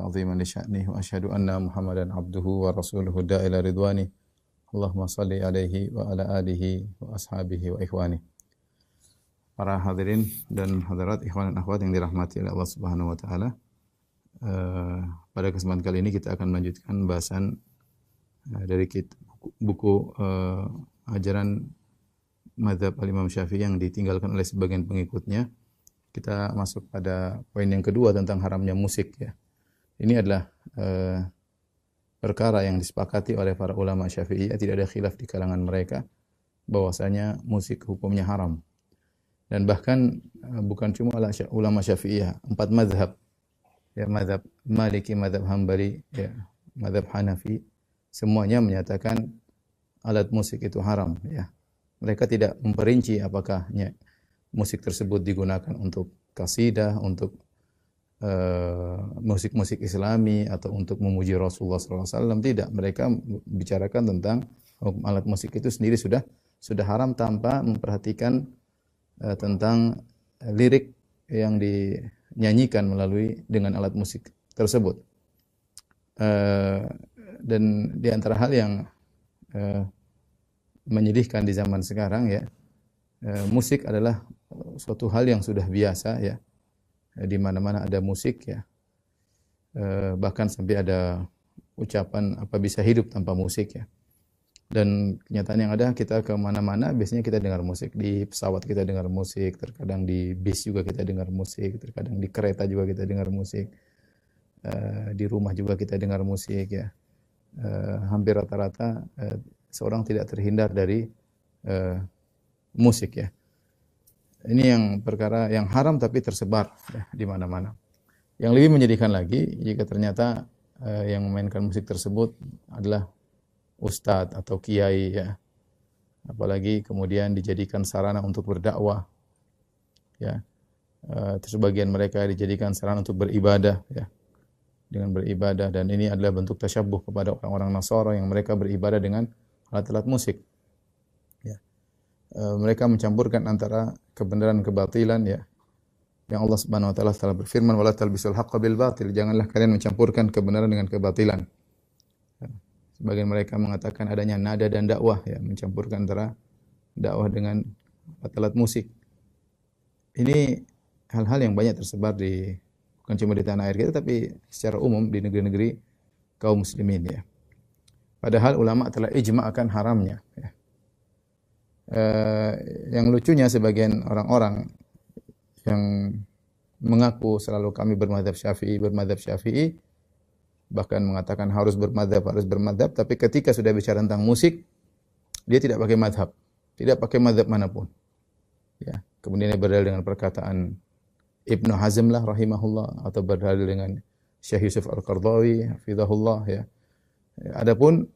ta'ziman li sya'nih wa asyhadu anna Muhammadan abduhu wa rasuluhu da'ila ridwani. Allahumma salli alaihi wa ala alihi wa ashabihi wa ikhwani. Para hadirin dan hadirat ikhwan dan akhwat yang dirahmati oleh Allah Subhanahu wa taala. Pada kesempatan kali ini kita akan melanjutkan bahasan dari buku ajaran mazhab Al-Imam Syafi'i yang ditinggalkan oleh sebagian pengikutnya. Kita masuk pada poin yang kedua tentang haramnya musik ya. Ini adalah perkara yang disepakati oleh para ulama Syafi'i, tidak ada khilaf di kalangan mereka bahwasanya musik hukumnya haram. Dan bahkan bukan cuma ulama Syafi'iyah, 4 mazhab. Ya, mazhab Maliki, mazhab Hambali, ya, mazhab Hanafi, semuanya menyatakan alat musik itu haram, ya. Mereka tidak memperinci apakah musik tersebut digunakan untuk qasidah, untuk musik-musik Islami atau untuk memuji Rasulullah SAW. Tidak, mereka bicarakan tentang alat musik itu sendiri sudah haram tanpa memperhatikan tentang lirik yang dinyanyikan dengan alat musik tersebut. Dan di antara hal yang menyedihkan di zaman sekarang ya, musik adalah suatu hal yang sudah biasa ya. Di mana-mana ada musik ya. Bahkan sampai ada ucapan apa bisa hidup tanpa musik ya. Dan kenyataan yang ada, kita ke mana-mana biasanya kita dengar musik. Di pesawat kita dengar musik, terkadang di bis juga kita dengar musik, terkadang di kereta juga kita dengar musik. Di rumah juga kita dengar musik ya. Hampir rata-rata seorang tidak terhindar dari musik ya. Ini yang perkara yang haram tapi tersebar ya, di mana-mana. Yang lebih menyedihkan lagi jika ternyata yang memainkan musik tersebut adalah ustadz atau kiai ya. Apalagi kemudian dijadikan sarana untuk berdakwah. Ya. Sebagian mereka dijadikan sarana untuk beribadah ya. Dengan beribadah, dan ini adalah bentuk tasyabbuh kepada orang-orang Nasara yang mereka beribadah dengan alat-alat musik. Mereka mencampurkan antara kebenaran dan kebatilan ya. Yang Allah Subhanahu wa taala telah berfirman, "Wala talbisul haqqo bil batil." Janganlah kalian mencampurkan kebenaran dengan kebatilan. Sebagian mereka mengatakan adanya nada dan dakwah ya, mencampurkan antara dakwah dengan alat musik. Ini hal-hal yang banyak tersebar bukan cuma di tanah air kita tapi secara umum di negeri-negeri kaum muslimin ya. Padahal ulama telah ijma' akan haramnya ya. Yang lucunya sebagian orang-orang yang mengaku selalu kami bermadzhab Syafi'i, bahkan mengatakan harus bermadzhab, tapi ketika sudah bicara tentang musik, dia tidak pakai mazhab, tidak pakai mazhab manapun. Ya, kemudian dia berdalil dengan perkataan Ibnu Hazm lah rahimahullah, atau berdalil dengan Syekh Yusuf Al-Qardawi hafizahullah ya. Adapun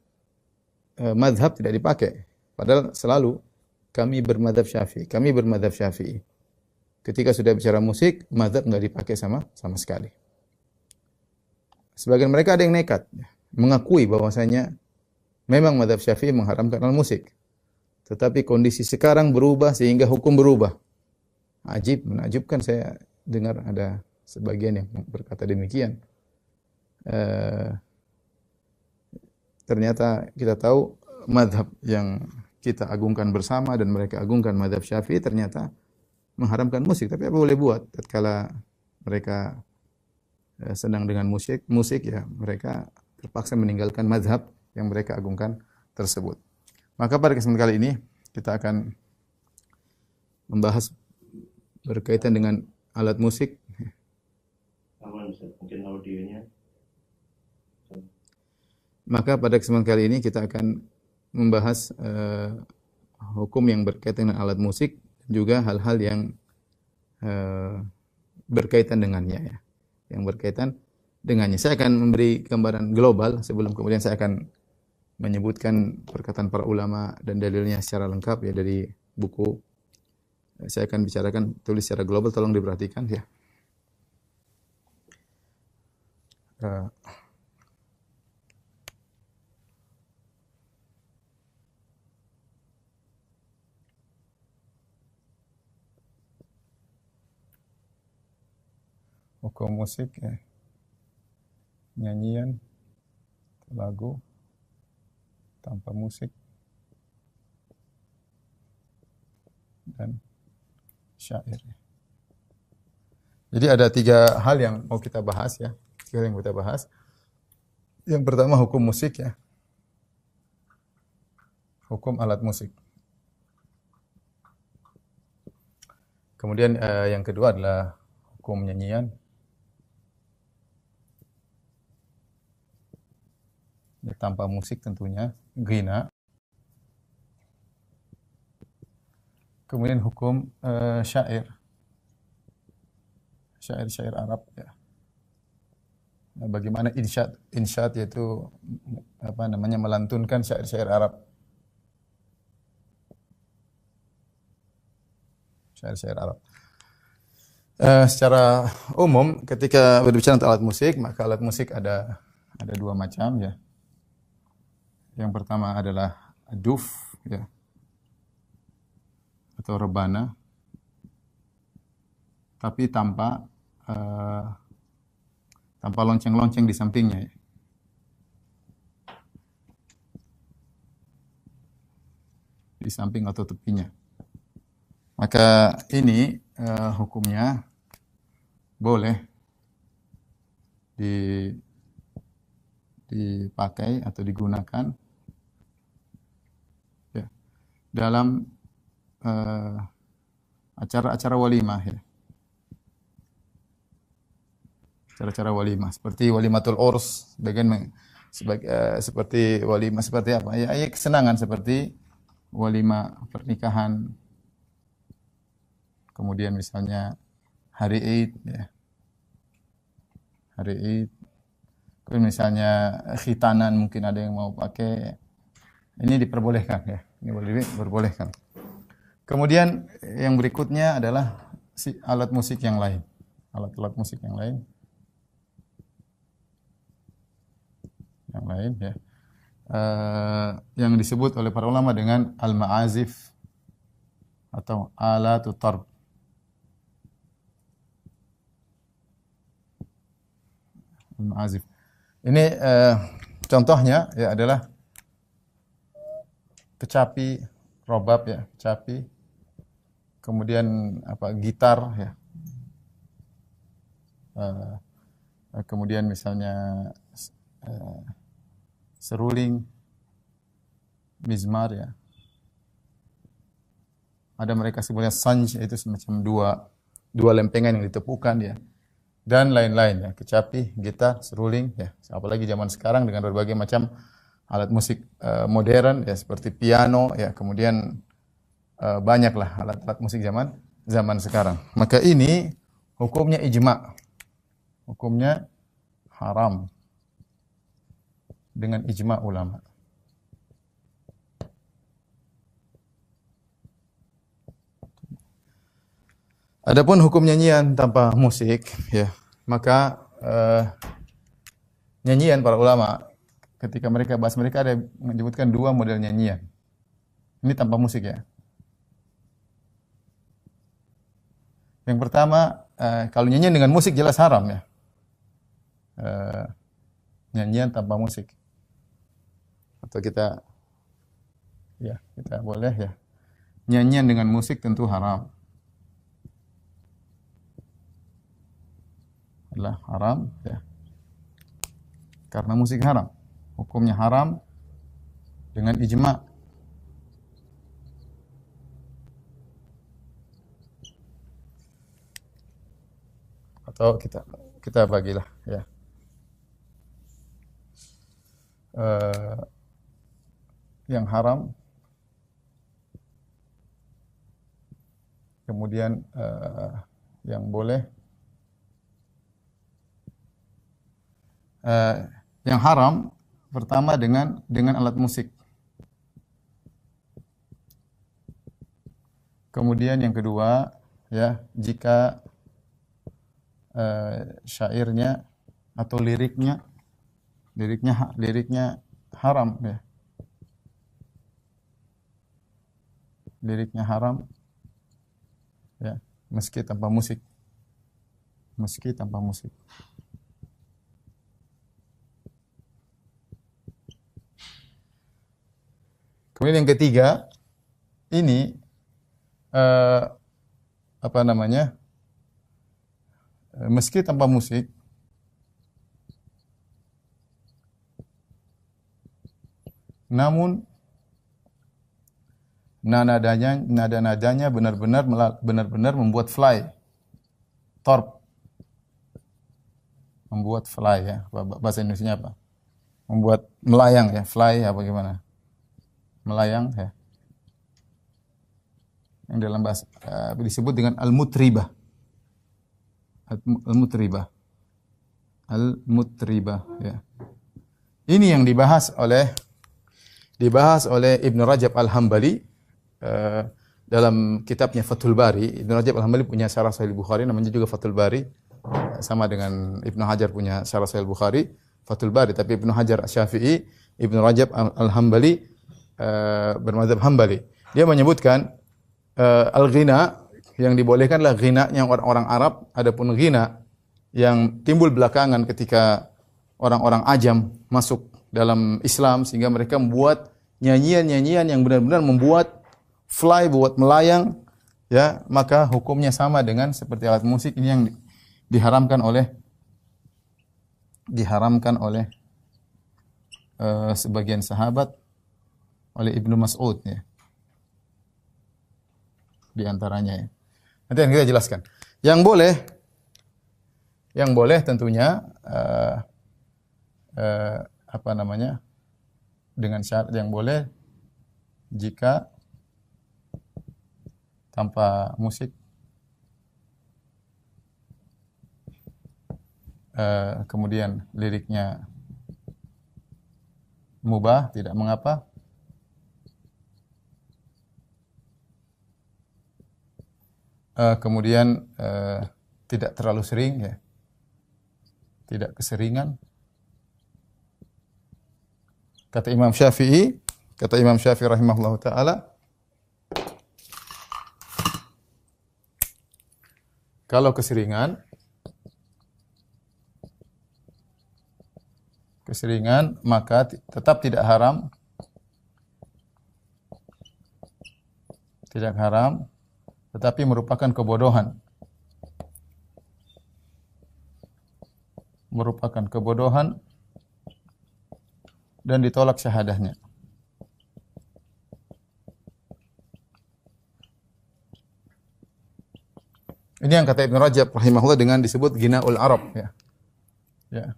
mazhab tidak dipakai, padahal selalu kami bermadzhab Syafi'i. Ketika sudah bicara musik, mazhab enggak dipakai sama sekali. Sebagian mereka ada yang nekat mengakui bahwasanya memang mazhab Syafi'i mengharamkan musik. Tetapi kondisi sekarang berubah sehingga hukum berubah. Menakjubkan saya dengar ada sebagian yang berkata demikian. Ternyata kita tahu mazhab yang kita agungkan bersama dan mereka agungkan mazhab Syafi'i ternyata mengharamkan musik. Tapi apa boleh buat? Tatkala mereka senang dengan musik ya, mereka terpaksa meninggalkan mazhab yang mereka agungkan tersebut. Maka pada kesempatan kali ini kita akan membahas berkaitan dengan alat musik. Mungkin audionya. Maka pada kesempatan kali ini kita akan membahas hukum yang berkaitan dengan alat musik, juga hal-hal yang berkaitan dengannya ya. Yang berkaitan dengannya. Saya akan memberi gambaran global sebelum kemudian saya akan menyebutkan perkataan para ulama dan dalilnya secara lengkap ya dari buku. Saya akan bicarakan tulis secara global, tolong diperhatikan ya. Hukum musik ya. nyanyian, lagu tanpa musik, dan syair. Jadi ada 3 hal yang mau kita bahas ya. 3 hal yang kita bahas. Yang pertama hukum musik ya. Hukum alat musik. Kemudian yang kedua adalah hukum nyanyian. Ya, tanpa musik tentunya, ghina. Kemudian hukum syair. Syair-syair Arab ya. Nah, bagaimana insyad yaitu melantunkan syair-syair Arab. Syair-syair Arab. Secara umum ketika berbicara tentang alat musik, maka alat musik ada 2 macam ya. Yang pertama adalah duf ya. Atau rebana. Tapi tanpa lonceng-lonceng di sampingnya ya. Di samping atau tepinya. Maka ini hukumnya boleh dipakai atau digunakan ya, dalam acara-acara walimah ya. Acara-acara walimah seperti walimatul urs, seperti walimah seperti apa? Ya, kesenangan seperti walimah pernikahan. Kemudian misalnya hari Id ya. Hari Id. Kemudian misalnya khitanan mungkin ada yang mau pakai. Ini diperbolehkan ya. Ini boleh diperbolehkan. Kemudian yang berikutnya adalah alat musik yang lain. Alat-alat musik yang lain. Yang lain ya. Yang disebut oleh para ulama dengan al-ma'azif atau alatut tarb. Al-ma'azif. Ini contohnya ya adalah kecapi, robab ya, kecapi. Kemudian gitar ya. Kemudian misalnya seruling, mizmar ya. Ada mereka sebutnya sanj, itu semacam dua lempengan yang ditepukan ya. Dan lain-lain ya, kecapi, gitar, seruling ya. Apalagi zaman sekarang dengan berbagai macam alat musik modern ya seperti piano ya, kemudian banyaklah alat-alat musik zaman sekarang. Maka ini hukumnya ijma'. Hukumnya haram dengan ijma' ulama. Adapun hukum nyanyian tanpa musik, ya, maka nyanyian para ulama ketika mereka bahas, mereka ada menyebutkan 2 model nyanyian. Ini tanpa musik ya. Yang pertama, kalau nyanyian dengan musik jelas haram ya. Nyanyian tanpa musik. Atau kita boleh ya. Nyanyian dengan musik tentu haram. Adalah haram ya. Karena musik haram. Hukumnya haram dengan ijma'. Atau kita bagilah ya. Yang haram, kemudian yang boleh. Yang haram pertama dengan alat musik. Kemudian yang kedua ya, jika syairnya atau liriknya haram ya. Liriknya haram ya, meski tanpa musik. Meski tanpa musik. Kemudian yang ketiga, ini apa namanya? Meski tanpa musik, namun nada-nadanya benar-benar membuat fly, torp, membuat fly ya. Bahasa Indonesianya apa? Membuat melayang ya, fly apa gimana? Melayang ya. Yang dalam bahasa disebut dengan al-mutribah. Al-mutribah. Al-mutribah ya. Ini yang dibahas oleh Ibnu Rajab Al-Hambali dalam kitabnya Fathul Bari. Ibnu Rajab Al-Hambali punya syarah Sahih Bukhari namanya juga Fathul Bari. Sama dengan Ibnu Hajar punya syarah Sahih Bukhari, Fathul Bari, tapi Ibnu Hajar Asy-Syafi'i, Ibnu Rajab Al-Hambali bermadzhab Hambali. Dia menyebutkan al-ghina yang dibolehkanlah ghina yang orang-orang Arab, adapun ghina yang timbul belakangan ketika orang-orang Ajam masuk dalam Islam sehingga mereka membuat nyanyian-nyanyian yang benar-benar membuat fly, buat melayang ya, maka hukumnya sama dengan seperti alat musik ini yang diharamkan oleh sebagian sahabat, oleh Ibnu Mas'ud ya. Di antaranya ya. Nanti yang kita jelaskan. Yang boleh tentunya apa namanya? Dengan syarat yang boleh jika tanpa musik, kemudian liriknya mubah, tidak mengapa. Kemudian tidak terlalu sering ya, tidak keseringan. Kata Imam Syafi'i rahimahullahu taala, kalau keseringan maka tetap tidak haram, tetapi merupakan kebodohan. Dan ditolak syahadahnya. Ini yang kata Ibnu Rajab rahimahullah dengan disebut ghinaul Arab ya. Ya.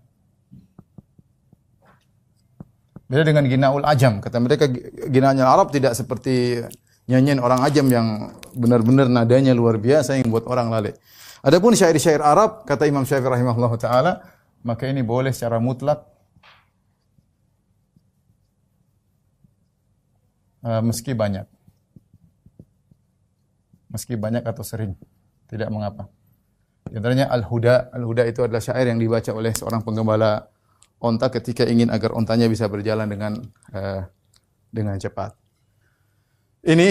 Beda dengan ghinaul Ajam. Kata mereka ghinaul Arab tidak seperti nyanyian orang Ajam yang benar-benar nadanya luar biasa yang membuat orang lalai. Adapun syair-syair Arab, kata Imam Syafi'i rahimahullah taala, maka ini boleh secara mutlak meski banyak atau sering, tidak mengapa. Di antaranya Al-Huda. Al-Huda itu adalah syair yang dibaca oleh seorang penggembala onta ketika ingin agar ontanya bisa berjalan dengan cepat. Ini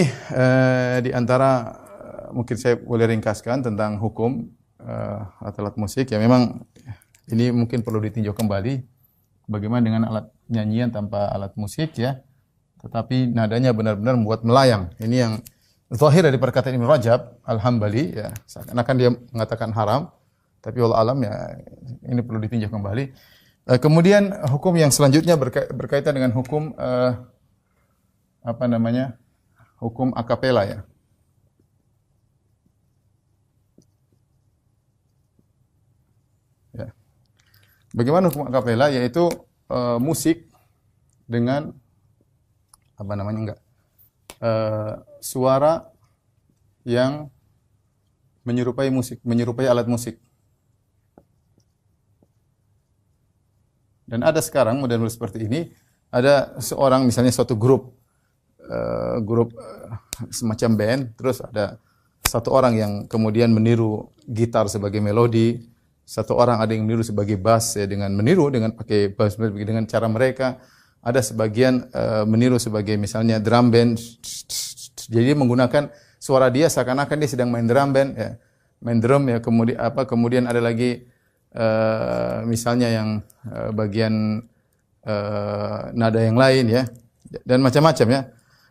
di antara mungkin saya boleh ringkaskan tentang hukum alat musik. Ya memang ini mungkin perlu ditinjau kembali bagaimana dengan alat nyanyian tanpa alat musik ya. Tetapi nadanya benar-benar membuat melayang. Ini yang zahir dari perkataan Ibnu Rajab Al-Hambali ya, seakan-akan dia mengatakan haram, tapi wallahu alam ya ini perlu ditinjau kembali. Kemudian hukum yang selanjutnya berkaitan dengan hukum apa namanya? Hukum akapela ya. Ya. Bagaimana hukum akapela? Yaitu musik dengan apa namanya suara yang menyerupai alat musik. Dan ada sekarang model seperti ini, ada seorang misalnya suatu grup semacam band, terus ada satu orang yang kemudian meniru gitar sebagai melodi, satu orang ada yang meniru sebagai bass ya, dengan pakai bass dengan cara mereka. Ada sebagian meniru sebagai misalnya drum band, jadi menggunakan suara dia seakan-akan dia sedang main drum band, ya. Main drum ya, kemudian ada lagi misalnya yang bagian nada yang lain ya, dan macam-macam ya.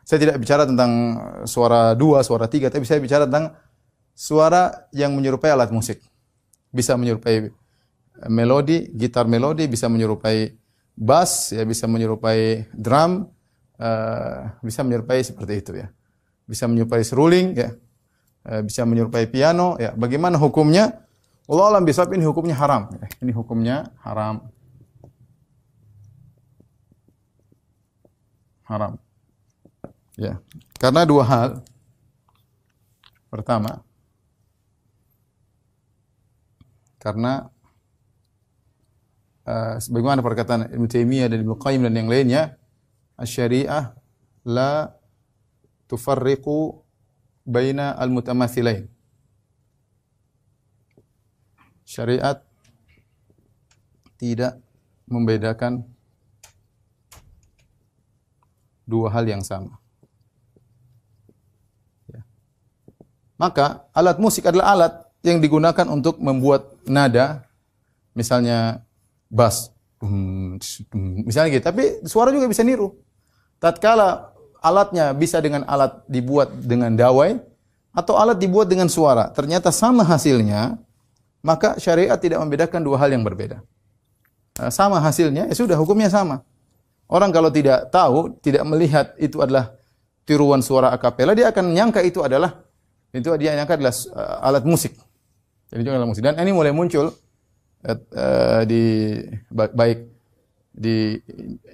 Saya tidak bicara tentang suara dua, suara tiga, tapi saya bicara tentang suara yang menyerupai alat musik. Bisa menyerupai melodi, gitar melodi, bisa menyerupai bass, ya bisa menyerupai drum, bisa menyerupai seperti itu ya. Bisa menyerupai seruling, ya. Bisa menyerupai piano, ya. Bagaimana hukumnya? Allah alam bisawab, ini hukumnya haram. Ya. Ini hukumnya haram. Haram. Ya. Karena dua hal. Pertama, karena sebagaimana perkataan Ibnu Taimiyah dan Ibnu Qayyim dan yang lainnya, asy-syariah la tufarriqu baina al-mutamathilain. Syariat tidak membedakan dua hal yang sama. Ya. Maka alat musik adalah alat yang digunakan untuk membuat nada, misalnya bass, misalnya gitu. Tapi suara juga bisa niru. Tatkala alatnya bisa dengan alat dibuat dengan dawai atau alat dibuat dengan suara, ternyata sama hasilnya, maka syariat tidak membedakan dua hal yang berbeda. Sama hasilnya, ya sudah hukumnya sama. Orang kalau tidak tahu, tidak melihat itu adalah tiruan suara akapela, dia akan menyangka itu adalah alat musik. Jadi itu alat musik. Dan ini mulai muncul baik di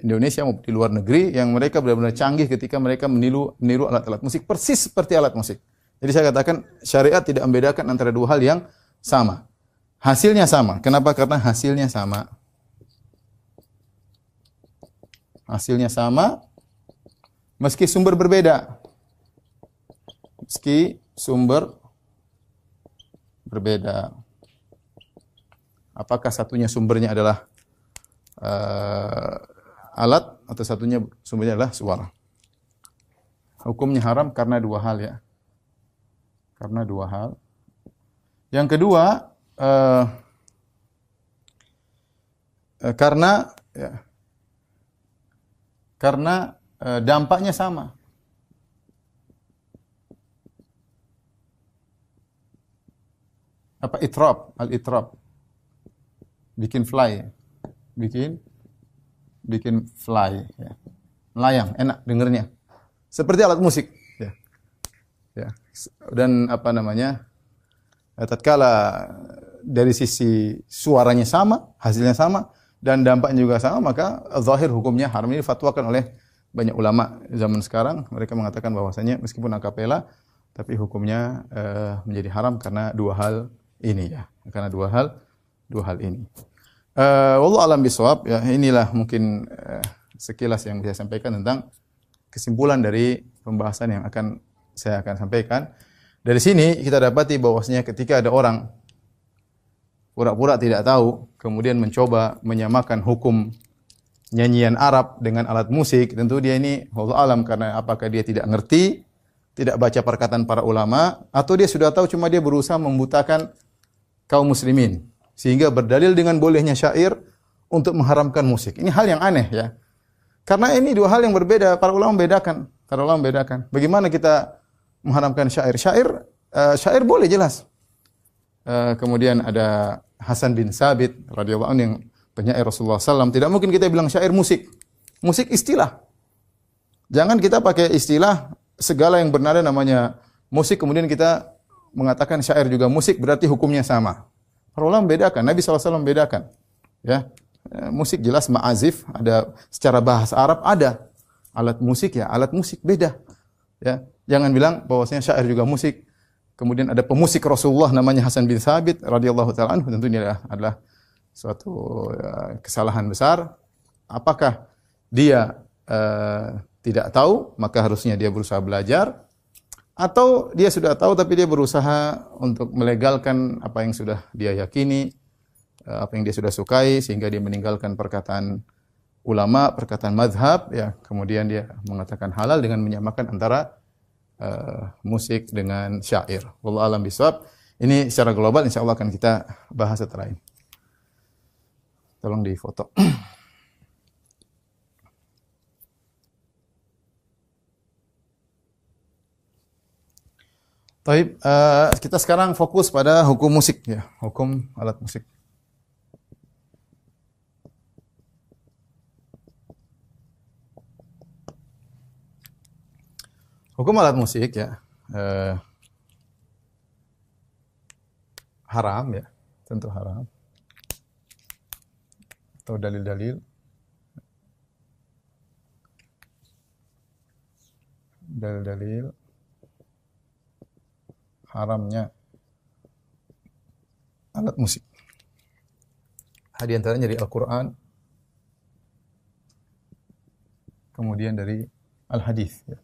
Indonesia maupun di luar negeri yang mereka benar-benar canggih ketika mereka meniru alat-alat musik persis seperti alat musik. Jadi saya katakan syariat tidak membedakan antara dua hal yang sama. Hasilnya sama. Kenapa? Karena hasilnya sama. Hasilnya sama meski sumber berbeda. Meski sumber berbeda. Apakah satunya sumbernya adalah alat atau satunya sumbernya adalah suara. Hukumnya haram karena dua hal ya. Karena dua hal. Yang kedua, karena dampaknya sama. Apa itrab, al-itrab. Bikin fly. Bikin fly ya. Melayang, enak dengernya. Seperti alat musik ya. Ya. Dan apa namanya? Tatkala dari sisi suaranya sama, hasilnya sama dan dampaknya juga sama, maka zahir hukumnya haram. Ini fatwakan oleh banyak ulama zaman sekarang. Mereka mengatakan bahwasanya meskipun akapela tapi hukumnya menjadi haram karena dua hal ini ya. Karena dua hal ini. Wallahu alam bisawab ya, inilah mungkin sekilas yang saya sampaikan tentang kesimpulan dari pembahasan yang saya akan sampaikan. Dari sini kita dapati bahwasanya ketika ada orang pura-pura tidak tahu kemudian mencoba menyamakan hukum nyanyian Arab dengan alat musik, tentu dia ini wallahu alam karena apakah dia tidak ngerti, tidak baca perkataan para ulama, atau dia sudah tahu cuma dia berusaha membutakan kaum muslimin. Sehingga berdalil dengan bolehnya syair untuk mengharamkan musik. Ini hal yang aneh ya. Karena ini dua hal yang berbeda. Para ulama membedakan. Bagaimana kita mengharamkan syair? Syair boleh jelas. Kemudian ada Hasan bin Sabit radhiyallahu anhu yang penyair Rasulullah SAW. Tidak mungkin kita bilang syair musik. Musik istilah. Jangan kita pakai istilah segala yang bernada namanya musik. Kemudian kita mengatakan syair juga musik berarti hukumnya sama. Para ulama membedakan, Nabi SAW membedakan. Ya, musik jelas ma'azif, ada secara bahasa Arab ada. Alat musik ya, alat musik beda. Ya, jangan bilang bahwasanya syair juga musik. Kemudian ada pemusik Rasulullah namanya Hasan bin Thabit radhiyallahu taala anhu, tentu ini adalah suatu kesalahan besar. Apakah dia tidak tahu, maka harusnya dia berusaha belajar. Atau dia sudah tahu tapi dia berusaha untuk melegalkan apa yang sudah dia yakini, apa yang dia sudah sukai sehingga dia meninggalkan perkataan ulama, perkataan mazhab ya, kemudian dia mengatakan halal dengan menyamakan antara musik dengan syair. Wallahu a'lam bishawab. Ini secara global insyaallah akan kita bahas setelah ini. Tolong difoto. Taib, kita sekarang fokus pada hukum musik ya, hukum alat musik. Hukum alat musik ya, haram ya, tentu haram. Atau dalil-dalil. Dalil-dalil haramnya alat musik. Di antaranya dari Al-Quran, kemudian dari Al-Hadis. Ya.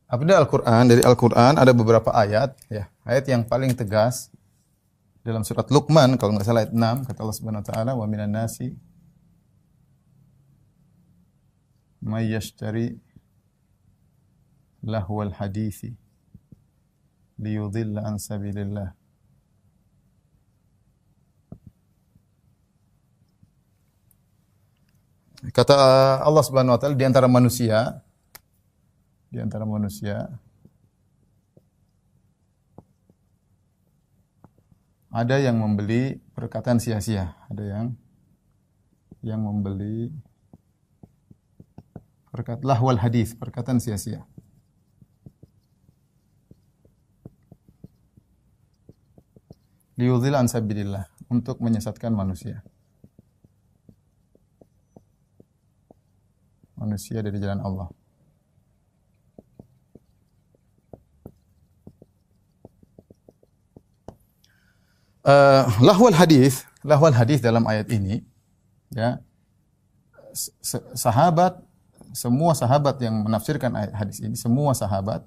Apabila Al-Quran, dari Al-Quran ada beberapa ayat, ya, ayat yang paling tegas dalam surat Luqman, kalau nggak salah ayat 6, kata Allah Subhanahu Wa Taala, wa minan nasi may yashtari lahwal hadithi liyudhilla an sabilillah. Kata Allah Subhanahu wa taala, di antara manusia ada yang membeli perkataan sia-sia, ada yang membeli lahwal hadis, perkataan sia-sia. Liyudhil an sabilillah, untuk menyesatkan manusia. Manusia dari jalan Allah. Lahwal hadis dalam ayat ini, ya, semua sahabat yang menafsirkan ayat hadis ini, semua sahabat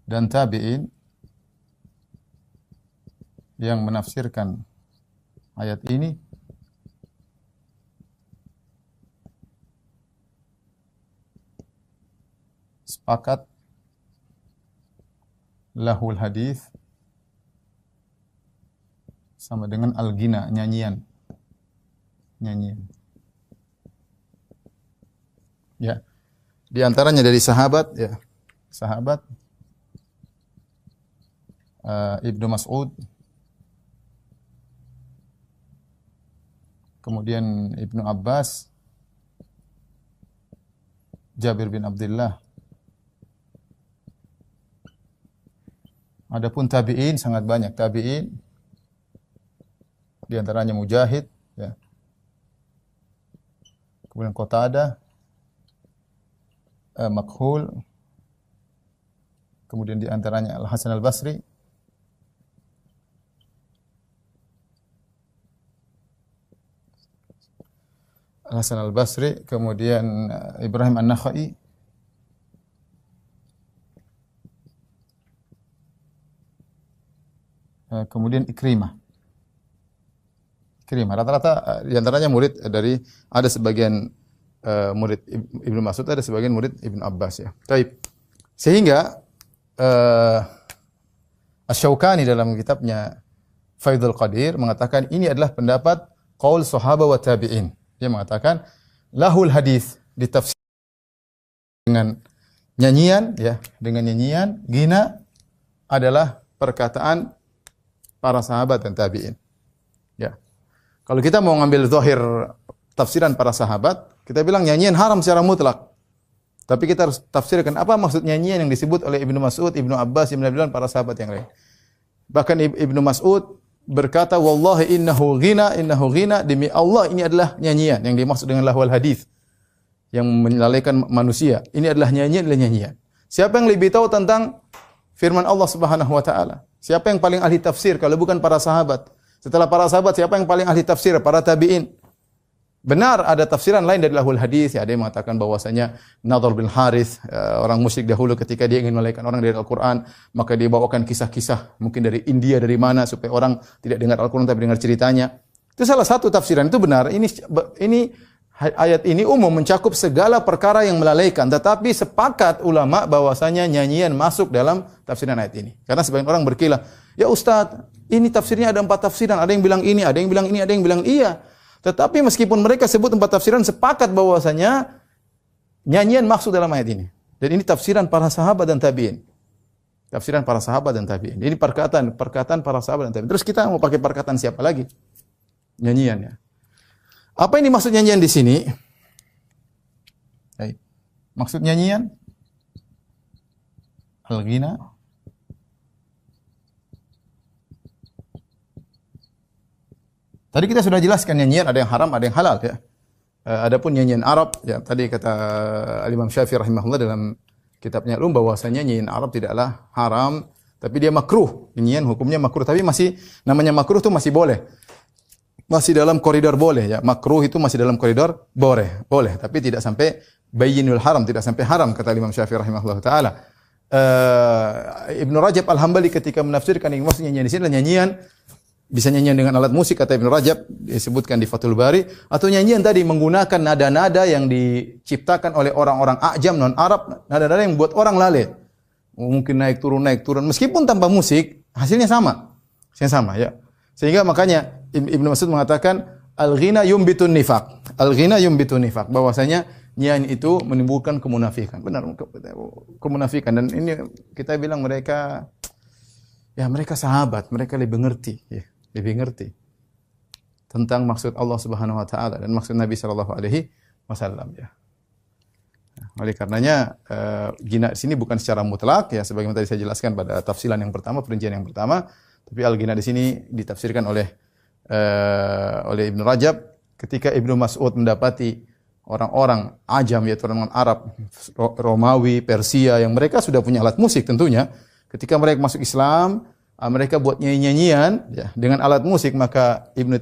dan tabi'in yang menafsirkan ayat ini sepakat lahul hadis sama dengan al-ghina, nyanyian. Ya. Di antaranya dari sahabat, ya. Sahabat Ibnu Mas'ud, kemudian Ibnu Abbas, Jabir bin Abdullah. Adapun tabi'in sangat banyak, tabi'in di antaranya Mujahid, ya. Kemudian Qatadah, Makhul, kemudian di antaranya Al-Hasan Al-Basri, kemudian Ibrahim An-Nakhai, kemudian Ikrimah. Rata-rata di antaranya murid dari, ada sebagian murid Ibnu Mas'ud, ada sebagian murid Ibnu Abbas, ya. Baik. Sehingga Asy-Syaukani dalam kitabnya Faidul Qadir mengatakan ini adalah pendapat qaul sahabat wa tabi'in. Dia mengatakan lahul hadis ditafsir dengan nyanyian, ya, dengan nyanyian, ghina adalah perkataan para sahabat dan tabi'in. Ya. Kalau kita mau ngambil zahir tafsiran para sahabat, kita bilang nyanyian haram secara mutlak. Tapi kita harus tafsirkan apa maksud nyanyian yang disebut oleh Ibnu Mas'ud, Ibnu Abbas, Ibnu Abdullah, para sahabat yang lain. Bahkan Ibnu Mas'ud berkata, wallahi innahu ghina, demi Allah ini adalah nyanyian yang dimaksud dengan lahwal hadis yang melalaikan manusia. Ini adalah nyanyian. Siapa yang lebih tahu tentang firman Allah Subhanahu wa taala? Siapa yang paling ahli tafsir kalau bukan para sahabat? Setelah para sahabat, siapa yang paling ahli tafsir? Para tabi'in. Benar ada tafsiran lain dari lahul hadis, ya, ada yang mengatakan bahwasanya Nadhr bin Harith, orang musyrik dahulu ketika dia ingin melalaikan orang dari Al-Qur'an, maka dia bawakan kisah-kisah mungkin dari India, dari mana, supaya orang tidak dengar Al-Qur'an tapi dengar ceritanya. Itu salah satu tafsiran, itu benar. Ini ayat ini umum mencakup segala perkara yang melalaikan, tetapi sepakat ulama bahwasanya nyanyian masuk dalam tafsiran ayat ini. Karena sebagian orang berkilah, ya Ustaz, ini tafsirnya ada 4 tafsiran, ada yang bilang ini, ada yang bilang ini, ada yang bilang iya. Tetapi meskipun mereka sebut 4 tafsiran, sepakat bahwasanya nyanyian maksud dalam ayat ini. Dan ini tafsiran para sahabat dan tabi'in. Tafsiran para sahabat dan tabi'in. Ini perkataan para sahabat dan tabi'in. Terus kita mau pakai perkataan siapa lagi? Nyanyian ya. Apa ini maksud nyanyian di sini? Baik. Maksud nyanyian al-ghina tadi kita sudah jelaskan nyanyian ada yang haram, ada yang halal ya. Adapun nyanyian Arab ya tadi kata Imam Syafi'i rahimahullah dalam kitabnya bahwasanya nyanyian Arab tidaklah haram tapi dia makruh. Nyanyian hukumnya makruh tapi masih namanya makruh itu masih boleh. Masih dalam koridor boleh ya. Makruh itu masih dalam koridor boleh, tapi tidak sampai bayyinul haram, tidak sampai haram kata Imam Syafi'i rahimahullah taala. Ibnu Rajab Al-Hambali ketika menafsirkan yang maksudnya nyanyian di sini adalah nyanyian bisa nyanyian dengan alat musik kata Ibnu Rajab disebutkan di Fathul Bari atau nyanyian tadi menggunakan nada-nada yang diciptakan oleh orang-orang ajam non Arab, nada-nada yang membuat orang lalai. Mungkin naik turun meskipun tanpa musik hasilnya sama. Ya. Sehingga makanya Ibnu Mas'ud mengatakan al-ghina yumbitun nifaq. Al-ghina yumbitun nifaq bahwasanya nyanyian itu menimbulkan kemunafikan. Benar kemunafikan dan ini kita bilang mereka sahabat, mereka lebih ngerti ya. Lebih ngerti tentang maksud Allah Subhanahu wa taala dan maksud Nabi sallallahu alaihi wasallam ya. Oleh karenanya ghina di sini bukan secara mutlak ya sebagaimana tadi saya jelaskan pada tafsilan yang pertama, perincian yang pertama, tapi al-ghina di sini ditafsirkan oleh Ibnu Rajab ketika Ibnu Mas'ud mendapati orang-orang ajam yaitu orang Arab, Romawi, Persia yang mereka sudah punya alat musik tentunya, ketika mereka masuk Islam mereka buat nyanyian ya, dengan alat musik maka Ibnu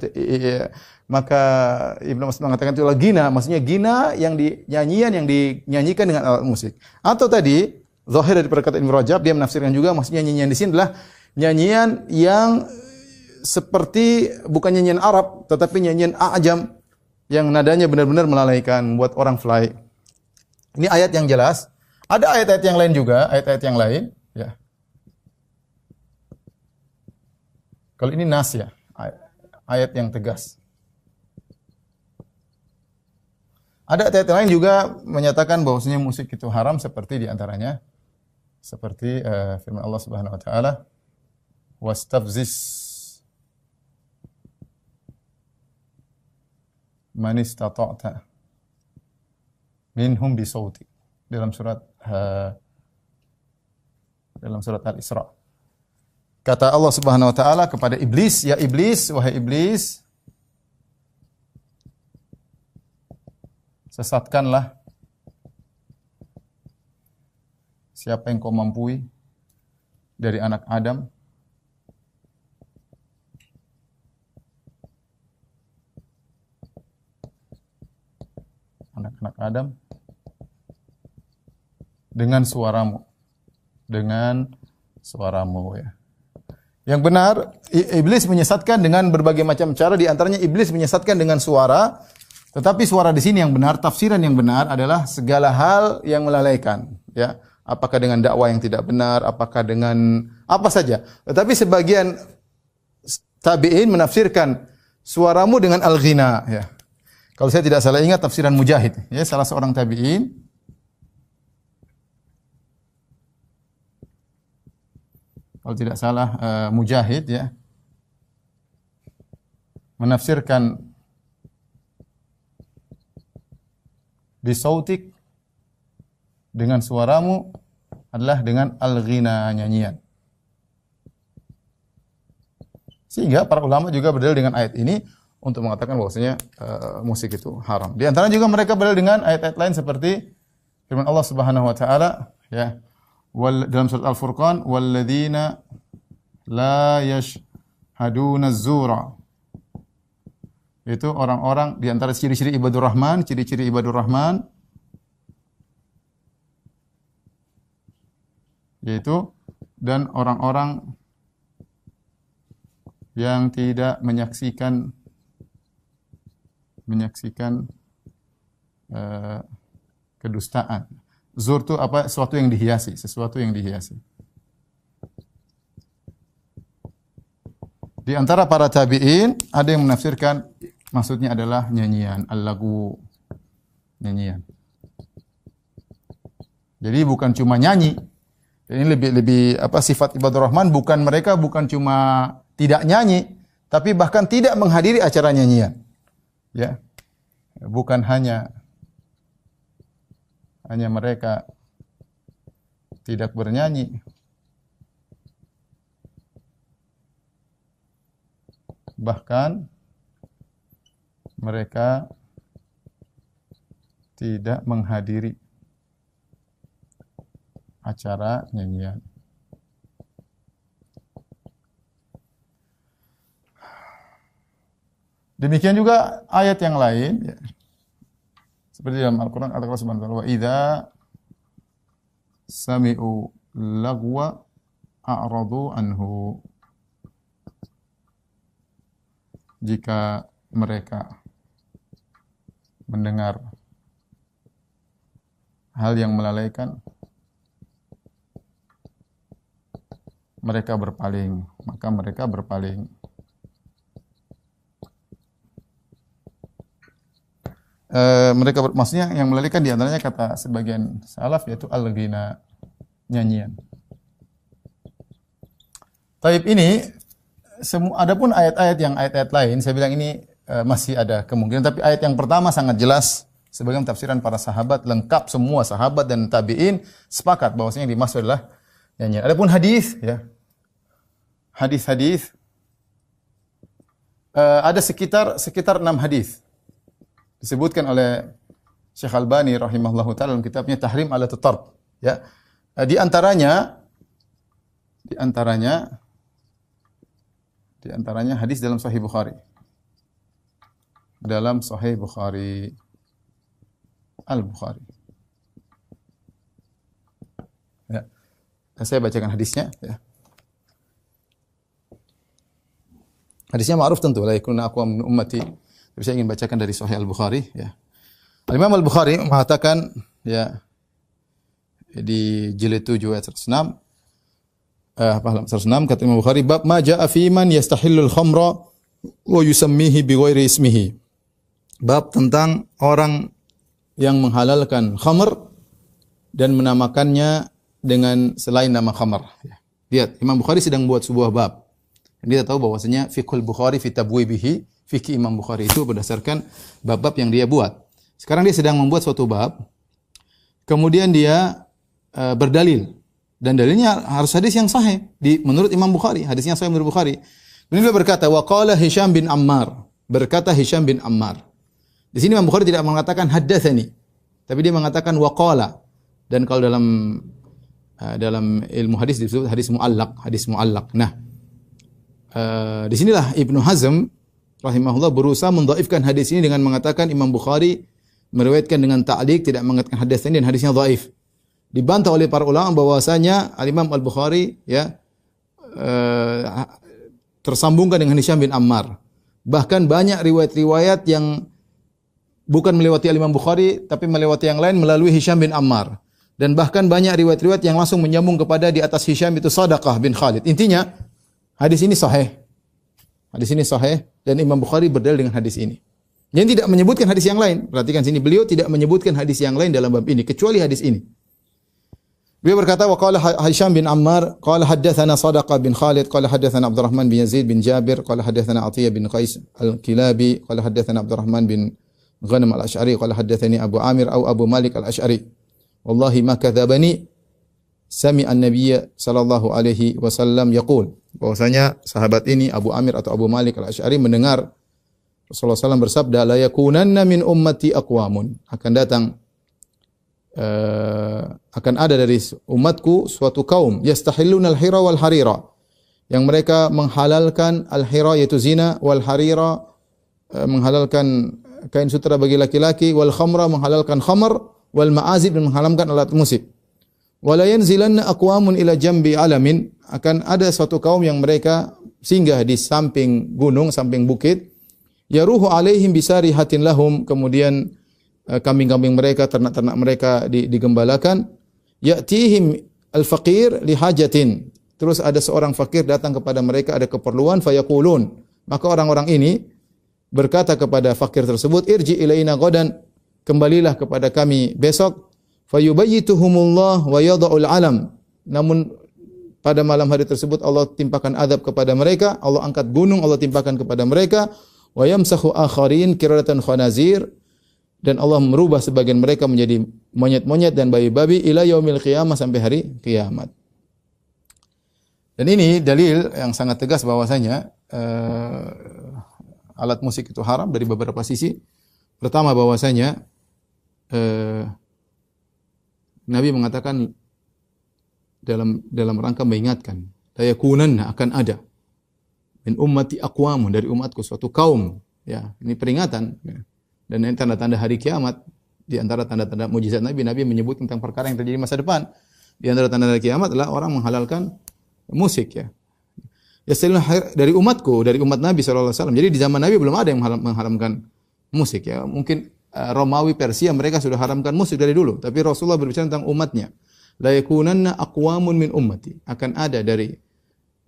Mas'ud mengatakan itu adalah ghina, maksudnya ghina yang dinyanyikan dengan alat musik. Atau tadi zahir dari perkataan Ibnu Rajab dia menafsirkan juga maksudnya nyanyian di sini adalah nyanyian yang seperti bukan nyanyian Arab tetapi nyanyian ajam yang nadanya benar-benar melalaikan membuat orang fly. Ini ayat yang jelas. Ada ayat-ayat yang lain juga, ayat-ayat yang lain ya. Kalau ini nas ya, ayat yang tegas. Ada ayat lain juga menyatakan bahwasanya musik itu haram seperti diantaranya seperti firman Allah Subhanahu wa taala wastafzis man istata'ta minhum bisautik dalam surat Al-Isra. Kata Allah Subhanahu wa taala kepada iblis, ya iblis, wahai iblis, sesatkanlah siapa yang kau mampui dari anak Adam anak-anak Adam dengan suaramu ya. Yang benar, iblis menyesatkan dengan berbagai macam cara, di antaranya iblis menyesatkan dengan suara, tetapi suara di sini yang benar, tafsiran yang benar adalah segala hal yang melalaikan, ya. Apakah dengan dakwah yang tidak benar, apakah dengan apa saja. Tetapi sebagian tabi'in menafsirkan suaramu dengan al-ghina, ya. Kalau saya tidak salah ingat tafsiran Mujahid, ya, salah seorang tabi'in. Kalau tidak salah Mujahid ya menafsirkan bisautik dengan suaramu adalah dengan al-ghina, nyanyian. Sehingga para ulama juga berdalil dengan ayat ini untuk mengatakan bahwasanya musik itu haram. Di antara juga mereka berdalil dengan ayat-ayat lain seperti firman Allah Subhanahu wa taala ya dalam surat Al-Furqan walladzina la yashhaduna az-zura. Itu orang-orang di antara ciri-ciri ibadur rahman, yaitu dan orang-orang yang tidak menyaksikan kedustaan. Zur itu apa? Sesuatu yang dihiasi. Di antara para tabi'in ada yang menafsirkan maksudnya adalah nyanyian, al-lagu, nyanyian. Jadi bukan cuma nyanyi. Ini lebih apa sifat ibadur rahman mereka bukan cuma tidak nyanyi, tapi bahkan tidak menghadiri acara nyanyian. Ya. Bukan hanya mereka tidak bernyanyi, bahkan mereka tidak menghadiri acara nyanyian. Demikian juga ayat yang lain, ya. Seperti dalam Al-Quran, Allah Subhanahu wa ta'ala, wa idza sami'u lagwa a'radu anhu. Jika mereka mendengar hal yang melalaikan, mereka berpaling, maka mereka berpaling. Maksudnya yang melalaikan di antaranya kata sebagian salaf yaitu al-ghina, nyanyian. Taib ini adapun ayat-ayat lain saya bilang ini masih ada kemungkinan, tapi ayat yang pertama sangat jelas sebagai tafsiran para sahabat, lengkap semua sahabat dan tabi'in sepakat bahwasanya yang dimaksud adalah nyanyian. Adapun hadis, ya. Hadis-hadis ada sekitar 6 hadis disebutkan oleh Syekh Albani rahimahullahu taala dalam kitabnya Tahrim ala Tarb, ya. Di antaranya hadis dalam Sahih Bukhari. Dalam Sahih Bukhari Al-Bukhari. Ya. Saya bacakan hadisnya, ya. Hadisnya ma'ruf tentu, la yakunna aqwam min ummati. Tapi saya ingin bacakan dari Sahih Al-Bukhari, ya. Al-Imam Al-Bukhari mengatakan, ya, di jilid 7 ayat 106, 106 kata Imam Bukhari, bab ma jaa fi man yastahillul khamra wa yusammihi bi ghairi ismihi. Bab tentang orang yang menghalalkan khamr dan menamakannya dengan selain nama khamr. Lihat, Imam Bukhari sedang buat sebuah bab. Dia tahu bahwasanya fiqhul Bukhari fi tabwibihi, fikih Imam Bukhari itu berdasarkan bab-bab yang dia buat. Sekarang dia sedang membuat suatu bab, kemudian dia berdalil, dan dalilnya harus hadis yang sahih menurut Imam Bukhari, hadisnya sahih menurut Bukhari. Beliau berkata, wa qala Hisham bin Ammar, berkata Hisham bin Ammar. Di sini Imam Bukhari tidak mengatakan haddatsani, tapi dia mengatakan wa qala. Dan kalau dalam ilmu hadis disebut hadis muallaq. Nah, di sinilah Ibnu Hazm rahimahullah berusaha mendhaifkan hadis ini dengan mengatakan Imam Bukhari meriwayatkan dengan ta'liq, tidak mengatakan haddatsani, dan hadisnya dhaif. Dibantah oleh para ulama bahwasanya Al-Imam Al-Bukhari, ya, tersambungkan dengan Hisham bin Ammar. Bahkan banyak riwayat-riwayat yang bukan melewati Al-Imam Bukhari tapi melewati yang lain melalui Hisham bin Ammar. Dan bahkan banyak riwayat-riwayat yang langsung menyambung kepada di atas Hisham itu Sadaqah bin Khalid. Intinya hadis ini sahih. Hadis ini sahih dan Imam Bukhari berdalil dengan hadis ini. Yang tidak menyebutkan hadis yang lain. Perhatikan sini, beliau tidak menyebutkan hadis yang lain dalam bab ini kecuali hadis ini. Beliau berkata, wa qala Hisham bin Ammar qala haddatsana Sadaqah bin Khalid qala haddatsana Abdurrahman bin Yazid bin Jabir qala haddatsana Atiyah bin Qais Al-Kilabi qala haddatsana Abdurrahman bin Ghanam Al-Asy'ari qala haddatsani Abu Amir atau Abu Malik Al-Asy'ari. Wallahi ma kadzabani, sami'a an-nabiy sallallahu alaihi wasallam yaqul. Bahwasanya sahabat ini Abu Amir atau Abu Malik Al-Asy'ari mendengar Rasulullah SAW bersabda, la yakunanna min ummati aqwamun, akan ada dari umatku suatu kaum yastahilluna al-hira wal harira, yang mereka menghalalkan al-hira yaitu zina, wal harira menghalalkan kain sutra bagi laki-laki, wal khamra menghalalkan khamr, wal ma'azib dan menghalalkan alat musik. Wala yanzilanna aqwamun ila jambi alamin, akan ada suatu kaum yang mereka singgah di samping gunung, samping bukit, yaruhu alaihim bisarihatin lahum, kemudian kambing-kambing mereka, ternak-ternak mereka digembalakan. Ya'tihim al-faqir lihajatin. Terus ada seorang fakir datang kepada mereka, ada keperluan, fayaqulun. Maka orang-orang ini berkata kepada fakir tersebut, irji ilaina ghadan, kembalilah kepada kami besok. fayubayyituhumullah wa yada'ul alam. Namun pada malam hari tersebut Allah timpakan azab kepada mereka, Allah angkat gunung, Allah timpakan kepada mereka, wa yamsahu akharin qiradatan khanazir, dan Allah merubah sebagian mereka menjadi monyet-monyet dan babi-babi ila yaumil qiyamah, sampai hari kiamat. Dan ini dalil yang sangat tegas bahwasanya alat musik itu haram dari beberapa sisi. Pertama bahwasanya Nabi mengatakan dalam rangka mengingatkan, la yakunanna, akan ada min ummati aqwamun, dari umatku suatu kaum, ya, ini peringatan, ya. Dan ini tanda-tanda hari kiamat. Di antara tanda-tanda mukjizat Nabi menyebut tentang perkara yang terjadi masa depan. Di antara tanda hari kiamat adalah orang menghalalkan musik, ya. Dari umatku, dari umat Nabi SAW. Jadi di zaman Nabi belum ada yang mengharamkan musik, ya. Mungkin Romawi, Persia, mereka sudah haramkan musik dari dulu. Tapi Rasulullah berbicara tentang umatnya. La yakunanna aqwamun min ummati. Akan ada dari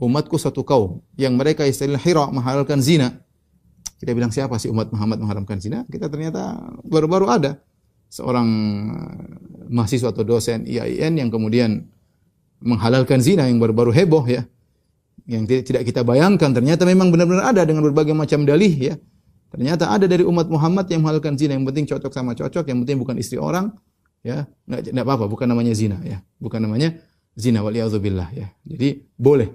umatku satu kaum yang mereka istilah hira, menghalalkan zina. Kita bilang siapa sih umat Muhammad mengharamkan zina? Kita ternyata baru-baru ada seorang mahasiswa atau dosen IAIN yang kemudian menghalalkan zina, yang baru-baru heboh, ya. Yang tidak kita bayangkan, ternyata memang benar-benar ada dengan berbagai macam dalih, ya. Ternyata ada dari umat Muhammad yang menghalalkan zina. Yang penting cocok sama cocok, yang penting bukan istri orang, ya. Enggak apa-apa, bukan namanya zina, ya. Bukan namanya zina, waliyadzubillah, ya. Jadi boleh,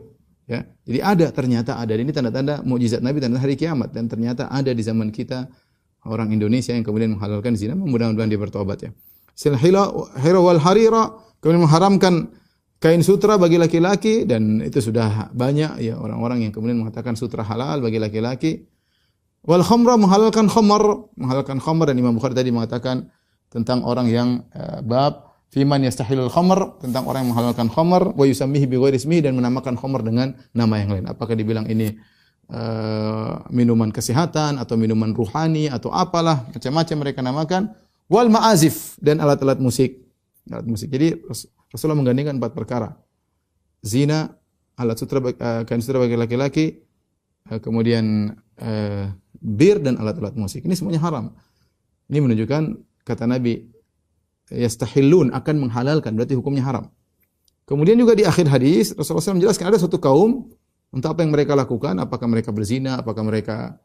ya. Jadi ternyata ada. Ini tanda-tanda mukjizat Nabi, tanda hari kiamat, dan ternyata ada di zaman kita orang Indonesia yang kemudian menghalalkan zina. Mudah-mudahan dia bertobat, ya. Silhila wal harira, kemudian mengharamkan kain sutra bagi laki-laki, dan itu sudah banyak, ya, orang-orang yang kemudian mengatakan sutra halal bagi laki-laki. Wal khamra, menghalalkan khamar, dan Imam Bukhari tadi mengatakan tentang orang yang bab fiman yastahilul khamr, tentang orang yang menghalalkan khamar, wa yusammihi bi ghairi ismihi, dan menamakan khamar dengan nama yang lain. Apakah dibilang ini minuman kesehatan atau minuman ruhani atau apalah, macam-macam mereka namakan. Wal ma'azif, dan alat-alat musik. Alat musik. Jadi Rasulullah menggandingkan 4 perkara. Zina, alat sutra, kain sutra bagi laki-laki, kemudian bir, dan alat-alat musik. Ini semuanya haram. Ini menunjukkan, kata Nabi, yastahillun, akan menghalalkan, berarti hukumnya haram. Kemudian juga di akhir hadis Rasulullah SAW menjelaskan ada suatu kaum, entah apa yang mereka lakukan, apakah mereka berzina, apakah mereka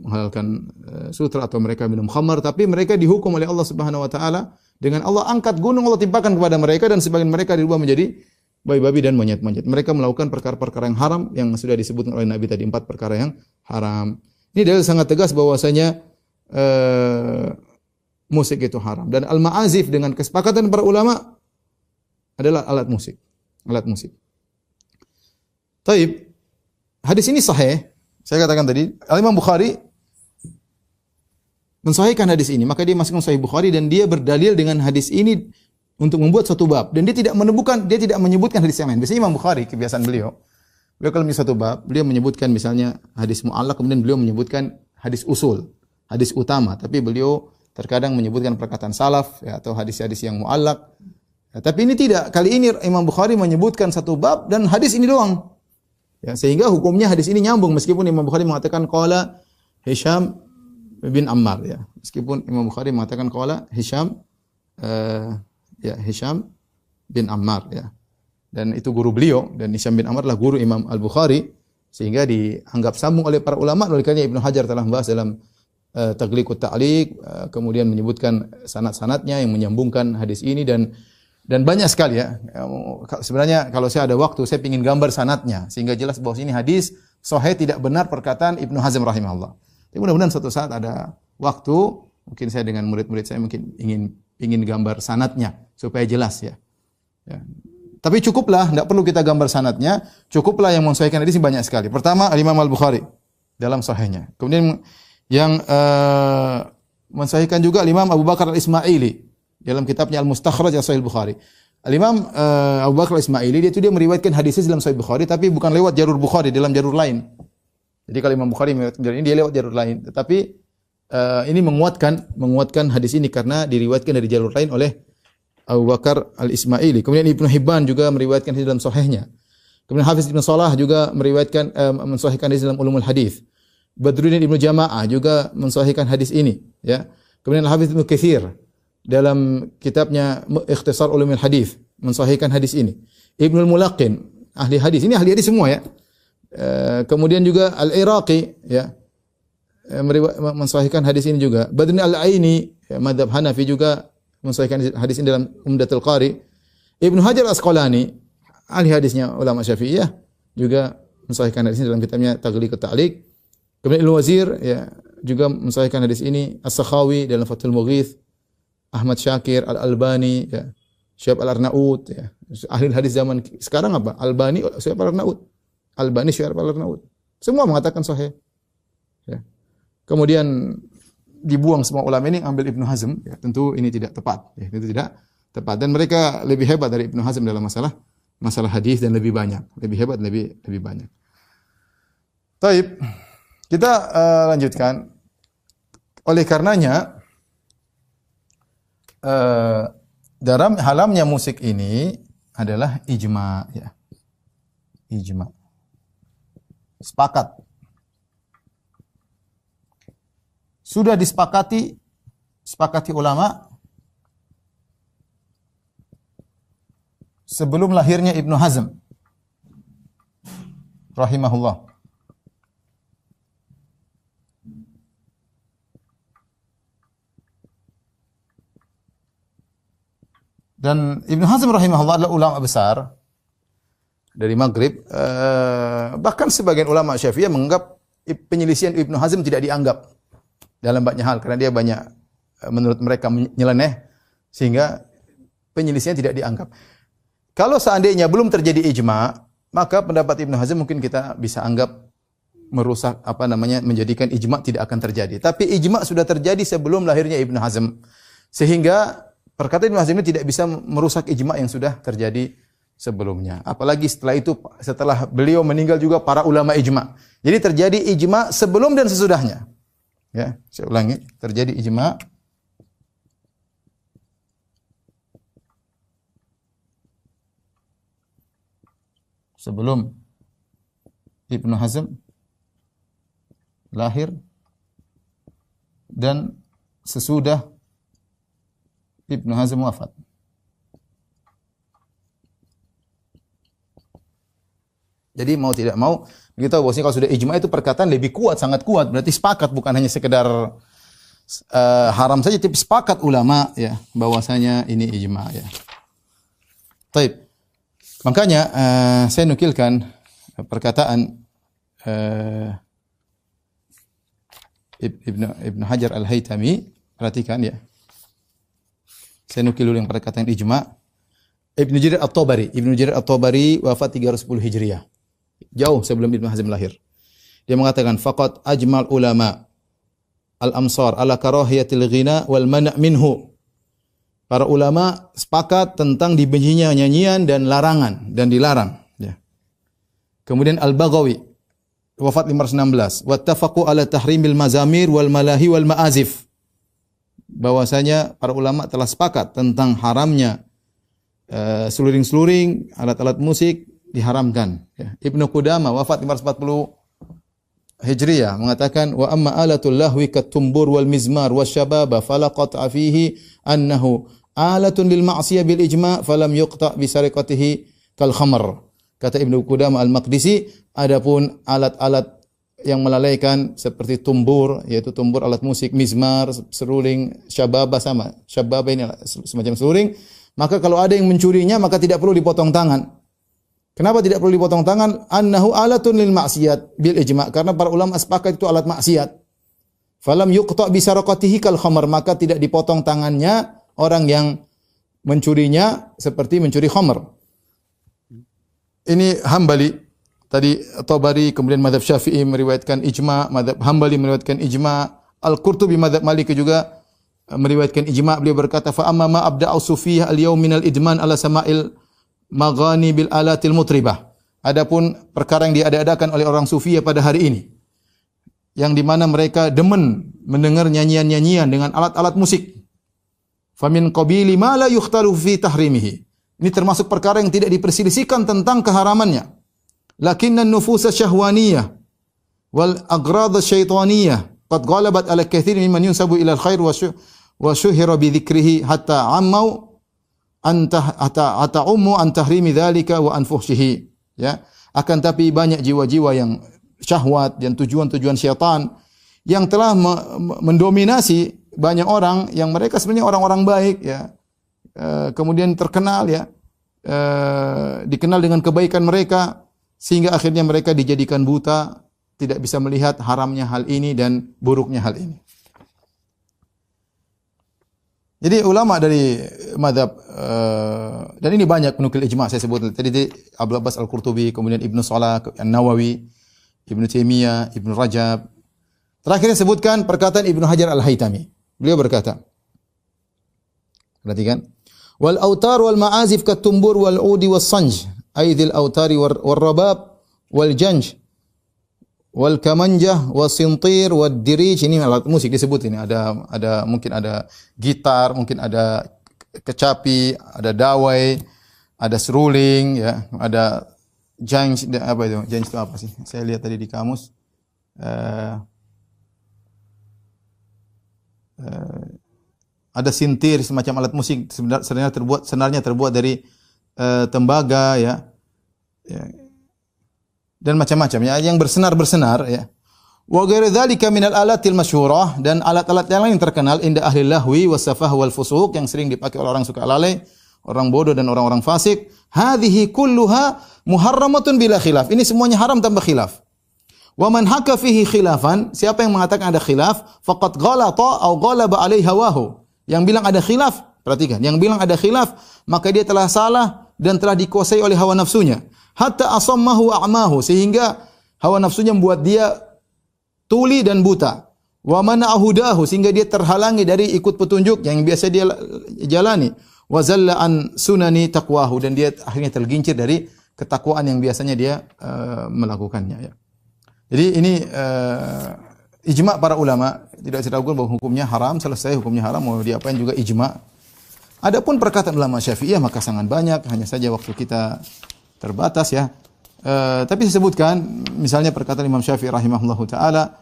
menghalalkan sutra, atau mereka minum khamar, tapi mereka dihukum oleh Allah Subhanahu wa taala dengan Allah angkat gunung, Allah timpakan kepada mereka, dan sebagian mereka dirubah menjadi babi-babi dan monyet-monyet. Mereka melakukan perkara-perkara yang haram yang sudah disebutkan oleh Nabi tadi, 4 perkara yang haram. Ini dalil sangat tegas bahwasanya musik itu haram, dan al-ma'azif dengan kesepakatan para ulama adalah alat musik. Alat musik. Taib. Hadis ini sahih. Saya katakan tadi, Imam Bukhari mensahihkan hadis ini, maka dia masukkan Sahih Bukhari, dan dia berdalil dengan hadis ini untuk membuat satu bab, dan dia tidak menyebutkan hadis yang lain. Biasanya Imam Bukhari, kebiasaan beliau kalau menyebut satu bab, beliau menyebutkan misalnya hadis mu'allaq, kemudian beliau menyebutkan hadis usul, hadis utama, tapi beliau terkadang menyebutkan perkataan salaf, ya, atau hadis-hadis yang mu'allaq. Ya, tapi ini tidak. Kali ini Imam Bukhari menyebutkan satu bab dan hadis ini doang. Ya, sehingga hukumnya hadis ini nyambung, meskipun Imam Bukhari mengatakan qala Hisham bin Ammar, ya. Meskipun Imam Bukhari mengatakan qala Hisham Hisham bin Ammar, ya. Dan itu guru beliau, dan Hisham bin Ammar adalah guru Imam Al-Bukhari, sehingga dianggap sambung oleh para ulama. Oleh karena Ibnu Hajar telah membahas dalam Taghliqut Ta'liq, kemudian menyebutkan sanad-sanadnya yang menyambungkan hadis ini, dan banyak sekali, ya. Sebenarnya kalau saya ada waktu, saya ingin gambar sanadnya sehingga jelas bahwa ini hadis sahih, tidak benar perkataan Ibnu Hazm rahimahullah. Jadi mudah-mudahan suatu saat ada waktu, mungkin saya dengan murid-murid saya mungkin ingin gambar sanadnya supaya jelas, ya. Ya. Tapi cukuplah, tidak perlu kita gambar sanadnya, cukuplah yang mensahihkan hadis ini banyak sekali. Pertama, Imam Al-Bukhari dalam sahihnya. Kemudian yang mensahihkan juga Imam Abu Bakar Al-Ismaili dalam kitabnya Al-Mustakhraj Sahih Bukhari. Al-Imam Abu Bakar Al-Ismaili dia meriwayatkan hadisnya dalam Sahih Bukhari, tapi bukan lewat jalur Bukhari, dalam jalur lain. Jadi kalau Imam Bukhari meriwayatkan jalur ini, dia lewat jalur lain. Tetapi ini menguatkan hadis ini karena diriwayatkan dari jalur lain oleh Abu Bakar Al-Ismaili. Kemudian Ibnu Hibban juga meriwayatkan hadis dalam sahihnya. Kemudian Hafiz Ibnu Shalah juga meriwayatkan mensahihkan hadis dalam Ulumul Hadis. Badruddin Ibnu Jama'ah juga mensahihkan hadis ini, ya. Kemudian Al-Hafidz Ibnu Katsir dalam kitabnya Ikhtisar Ulumul Hadis mensahihkan hadis ini. Ibnul Mulaqin, ahli hadis. Ini ahli hadis semua ya. Kemudian juga Al-Iraqi ya, mensahihkan hadis ini juga. Badrun Al-Aini, ya, mazhab Hanafi juga mensahihkan hadis ini dalam Umdatul Qari. Ibnu Hajar Asqalani, ahli hadisnya ulama Syafi'iyah, juga mensahihkan hadis ini dalam kitabnya Taghliqut Ta'liq. Kemudian Ibnu Wazir ya juga mensahihkan hadis ini. As-Sakhawi dalam Fathul Mughith, Ahmad Syakir, Al-Albani ya, Syuaib Al-Arnaud ya. Ahli hadis zaman sekarang apa? Albani, Syuaib Al-Arnaud. Albani, Syuaib Al-Arnaud. Semua mengatakan sahih. Ya. Kemudian dibuang semua ulama ini, ambil Ibnu Hazm ya, tentu ini tidak tepat ya, itu tidak tepat, dan mereka lebih hebat dari Ibnu Hazm dalam masalah hadis dan lebih banyak, lebih hebat, lebih banyak. Taib, kita lanjutkan. Oleh karenanya dalam halamnya musik ini adalah ijma ya. Ijma. Sepakat. Sudah disepakati ulama sebelum lahirnya Ibnu Hazm rahimahullah. Dan Ibnu Hazm rahimahullah adalah ulama besar dari Maghrib. Bahkan sebagian ulama Syafi'iyah menganggap penyelisihan Ibnu Hazm tidak dianggap dalam banyak hal, karena dia banyak menurut mereka nyeleneh, sehingga penyelisihan tidak dianggap. Kalau seandainya belum terjadi ijma, maka pendapat Ibnu Hazm mungkin kita bisa anggap merusak, menjadikan ijma tidak akan terjadi. Tapi ijma sudah terjadi sebelum lahirnya Ibnu Hazm, sehingga perkataan Ibnu Hazm ini tidak bisa merusak ijma yang sudah terjadi sebelumnya. Apalagi setelah itu, setelah beliau meninggal juga para ulama ijma. Jadi terjadi ijma sebelum dan sesudahnya. Ya, saya ulangi, terjadi ijma sebelum Ibnu Hazm lahir dan sesudah Ibnu Hazm wafat. Jadi mau tidak mau, kita tahu bahwasanya kalau sudah ijma itu perkataan lebih kuat, sangat kuat. Berarti sepakat, bukan hanya sekedar haram saja, tapi sepakat ulama ya bahwasanya ini ijma ya. Taib. Makanya saya nukilkan perkataan Ibnu Hajar Al-Haytami. Perhatikan ya. Saya nukil dulu yang perkataan ijma. Ibnu Jarir At-Tabari wafat 310 Hijriah. Jauh sebelum Ibnu Hazm lahir. Dia mengatakan faqat ajmal ulama al-amsar ala karahiyatil ghina wal man' minhu. Para ulama sepakat tentang dibencinya nyanyian dan larangan dan dilarang ya. Kemudian Al-Baghawi wafat 516, wattafaqu ala tahrimil mazamir wal malahi wal ma'azif. Bahwasanya para ulama telah sepakat tentang haramnya seluring-seluring, alat-alat musik diharamkan. Ya. Ibnu Qudamah wafat 540 Hijriyah mengatakan wa amma alatul lahwi katumbur wal mizmar wasyababa falaqat fihi annahu alatun lil ma'siyah bil ijma' falam yuqta bi sariqatihi kal khamr. Kata Ibnu Qudamah Al-Maqdisi, adapun alat-alat yang melalaikan seperti tumbur, yaitu tumbur alat musik, mizmar, seruling, syababa sama. Syababa ini semacam seruling. Maka kalau ada yang mencurinya maka tidak perlu dipotong tangan. Kenapa tidak perlu dipotong tangan? Annahu alatun lil maksiat bil ijma', karena para ulama sepakat itu alat maksiat. Falam yuqta bi sarqatihi kal khamr, maka tidak dipotong tangannya orang yang mencurinya seperti mencuri khamr. Ini Hambali, tadi Tabari, kemudian mazhab Syafi'i meriwayatkan ijma', mazhab Hambali meriwayatkan ijma', Al-Qurtubi mazhab Maliki juga meriwayatkan ijma'. Beliau berkata fa amma ma abda'u sufiyah al-yaum minal idman ala sama'il maghani bil alatil mutribah. Adapun perkara yang diada-adakan oleh orang Sufiyah pada hari ini, yang di mana mereka demen mendengar nyanyian-nyanyian dengan alat-alat musik. Famin qabili ma la yukhtalu fi tahrimihi. Ini termasuk perkara yang tidak diperselisihkan tentang keharamannya. Lakinnan nufusa syahwaniyah wal aghrad syaitaniyah qad ghalabat ala katsir mimman yunsabu ila al-khair wa syuhira bi dzikrihi hatta ammau anta ummu an tahrimi dzalika wa an fuhshihi. Ya, akan tapi banyak jiwa-jiwa yang syahwat dan tujuan-tujuan syaitan yang telah mendominasi banyak orang yang mereka sebenarnya orang-orang baik, ya. Kemudian terkenal, ya, dikenal dengan kebaikan mereka sehingga akhirnya mereka dijadikan buta, tidak bisa melihat haramnya hal ini dan buruknya hal ini. Jadi ulama dari mazhab dan ini banyak penukil ijma' saya sebut tadi Abdul Abbas Al-Qurtubi, kemudian Ibnu Salah, An-Nawawi, Ibnu Taimiyah, Ibnu Rajab. Terakhir sebutkan perkataan Ibnu Hajar Al-Haytami. Beliau berkata, perhatikan, wal autar wal ma'azif kat tumbur wal udi was sanj, aidil autari wal rabab wal janj wal kamanjah was sintir wad dirij. Ini alat musik disebut ini. Ada mungkin ada gitar, mungkin ada kecapi, ada dawai, ada seruling, ya, ada janj. Apa itu? Janj itu apa sih? Saya lihat tadi di kamus. Ada sintir, semacam alat musik sebenarnya terbuat dari tembaga, ya. Ya. Dan macam-macam, ya, yang bersenar-bersenar, ya. Wa ghairu dzalika minal alatil masyhurah, dan alat-alat yang lain terkenal inda ahli lahwi wasafah wal fusuq, yang sering dipakai oleh orang suka lalai, orang bodoh dan orang-orang fasik. Hadhihi kulluha muharramatun bila khilaf. Ini semuanya haram tanpa khilaf. Wa man haka fihi khilafan, siapa yang mengatakan ada khilaf, faqad ghalata aw ghalaba alaihi hawahu. Yang bilang ada khilaf, perhatikan, yang bilang ada khilaf, maka dia telah salah dan telah dikuasai oleh hawa nafsunya. Hatta asammahu wa a'mahu, sehingga hawa nafsunya membuat dia tuli dan buta. Wa mana'ahu dahu, sehingga dia terhalangi dari ikut petunjuk yang biasa dia jalani. Wa zalla an sunani taqwahu, dan dia akhirnya tergincir dari ketakwaan yang biasanya dia melakukannya, ya. Jadi ini ijma' para ulama, tidak diragukan bahwa hukumnya haram, selesai hukumnya haram, mau diapain juga ijma'. Adapun perkataan ulama Syafi'iyah maka sangat banyak, hanya saja waktu kita terbatas, ya. Tapi saya sebutkan misalnya perkataan Imam Syafi'i rahimahullahu taala,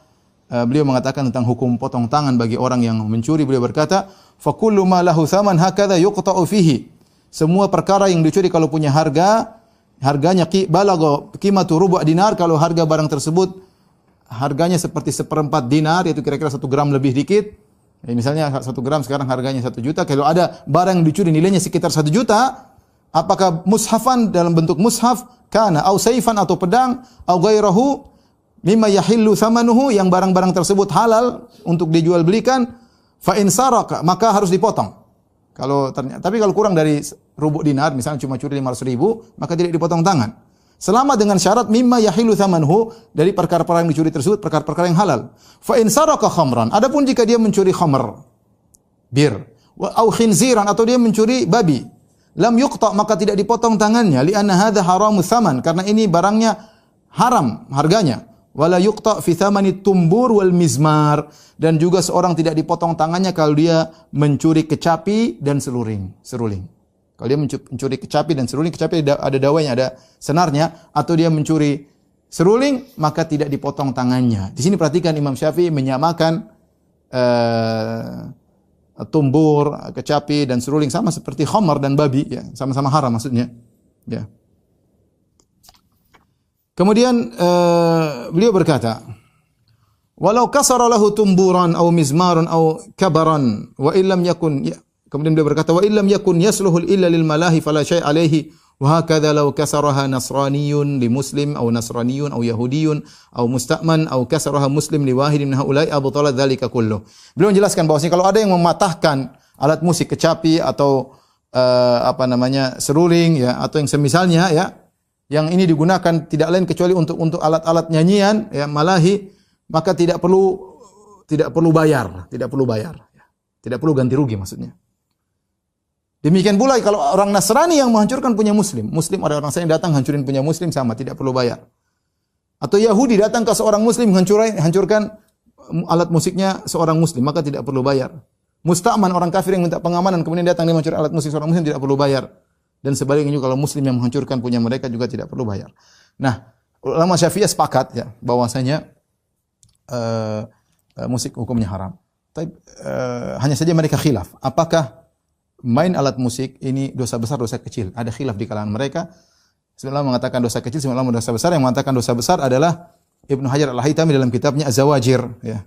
beliau mengatakan tentang hukum potong tangan bagi orang yang mencuri. Beliau berkata, fa kullu ma lahu thaman hakadha yuqta'u fihi. Semua perkara yang dicuri kalau punya harganya balagha qimatu rubu' dinar, kalau harga barang tersebut harganya seperti 1/4 dinar, yaitu kira-kira 1 gram lebih dikit. Ya, misalnya 1 gram sekarang harganya 1 juta. Kalau ada barang yang dicuri nilainya sekitar 1 juta, apakah mushafan dalam bentuk mushaf, kana au saifan atau pedang, au ghairahu mimma yahillu thamanuhu, yang barang-barang tersebut halal untuk dijual belikan, fa in saraka, maka harus dipotong. Tapi kalau kurang dari rubu' dinar, misalnya cuma curi 500.000, maka tidak dipotong tangan. Selama dengan syarat mimma yahillu thamanuhu, dari perkara-perkara yang dicuri tersebut perkara-perkara yang halal. Fa in saraka khamran, adapun jika dia mencuri khamr, bir, au khinziran, atau dia mencuri babi, lam yuqta, maka tidak dipotong tangannya, li'anna hadza haramus tsaman, karena ini barangnya haram harganya. Wala yuqta fi tsamani tumbur wal mizmar, dan juga seorang tidak dipotong tangannya kalau dia mencuri kecapi dan seruling. Kalau dia mencuri kecapi dan seruling, kecapi ada dawainya, ada senarnya, atau dia mencuri seruling, maka tidak dipotong tangannya. Di sini perhatikan Imam Syafi'i menyamakan tumbur, kecapi dan seruling sama seperti khamar dan babi, ya, sama-sama haram maksudnya, ya. Kemudian beliau berkata, walau kasara lahu tumburan aw mizmaran aw kabaran wa illam yakun, kemudian beliau berkata, wa illam yakun yasluhu illa lil malahi fala syai' alaihi wa hakadha law kasaraha nasraniyun li muslim aw nasraniyun aw yahudiyun aw musta'man aw kasaraha muslim li wahidin min haula'i abtala dzalika kullu. Beliau menjelaskan bahwasanya kalau ada yang mematahkan alat musik kecapi atau seruling, ya, atau yang semisalnya, ya, yang ini digunakan tidak lain kecuali untuk alat-alat nyanyian, ya, malahi, maka tidak perlu bayar, tidak perlu ganti rugi maksudnya. Demikian pula kalau orang Nasrani yang menghancurkan punya Muslim ada orang yang datang hancurin punya Muslim, sama, tidak perlu bayar. Atau Yahudi datang ke seorang Muslim hancurkan alat musiknya seorang Muslim, maka tidak perlu bayar. Musta'man, orang kafir yang minta pengamanan kemudian datang dia menghancurkan alat musik seorang Muslim, tidak perlu bayar. Dan sebaliknya juga kalau Muslim yang menghancurkan punya mereka juga tidak perlu bayar. Nah, ulama Syafi'iyah sepakat, ya, bahwasanya musik hukumnya haram. Tapi hanya saja mereka khilaf. Apakah main alat musik ini dosa besar, dosa kecil? Ada khilaf di kalangan mereka. Sebenarnya mengatakan dosa kecil, sebenarnya dosa besar. Yang mengatakan dosa besar adalah Ibnu Hajar Al-Haytami dalam kitabnya Az-Zawajir. Ya.